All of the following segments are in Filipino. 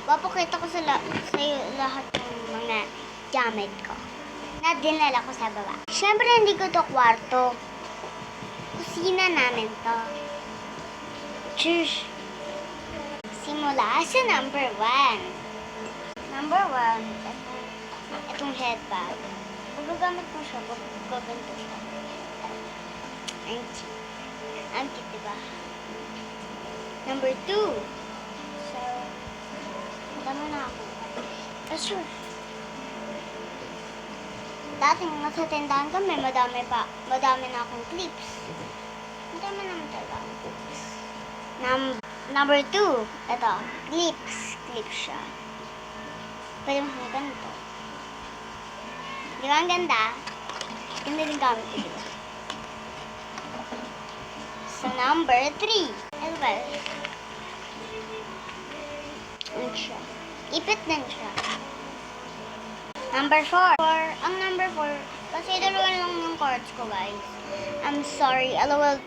Papakita ko sa'yo lahat ng mga gamit ko na dinala ko sa baba. Siyempre, hindi ko to kwarto. Kusina namin to. Tsush! Simula sa number 1. Number 1, itong headbag. Magagamit mo siya, gaganto siya. Ang cute. Ang cute, diba? Number 2. So, madami na ako. Sure. Dating nasa tindahan kami, madami na akong clips. Madami naman talaga akong clips. Number 2, ito, clips. Clips siya. Pwede mo siya ganito. Di ba ang ganda? Ganda din gamit ko, diba? So, number 3. Ano ba? Ano siya? Ipit din siya. Number 4. Ang number 4, kasi dalawa lang yung cards ko, guys. I'm sorry. LOL.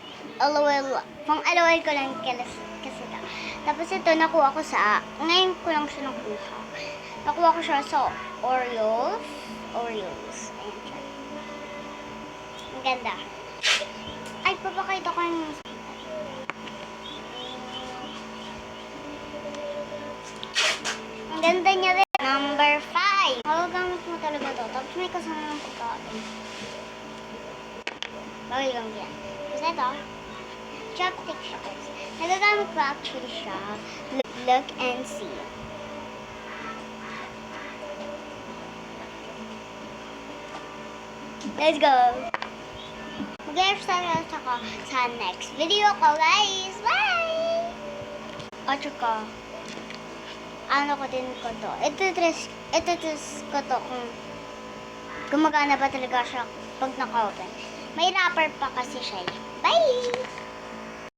Pang LOL ko lang kasi ito. Tapos ito, nakuha ko ngayon ko lang siya nakuha. Nakuha ko siya sa Oreos. Ayan siya. Ang ganda. Ay, papakita ko yung ang ganda niya rin. Number 5. Magagamit mo talaga to. Tapos may kasama ng pagkain. Bagay lang yan. Tapos ito, chopstick siya. Nagagamit ko actually siya. Look and see. Let's go! Mag-exercise ako sa next video ko, guys. Bye! At saka, ano ko din ko to. Ito ko to kung gumagana ba talaga siya pag naka-open. May wrapper pa kasi siya. Bye!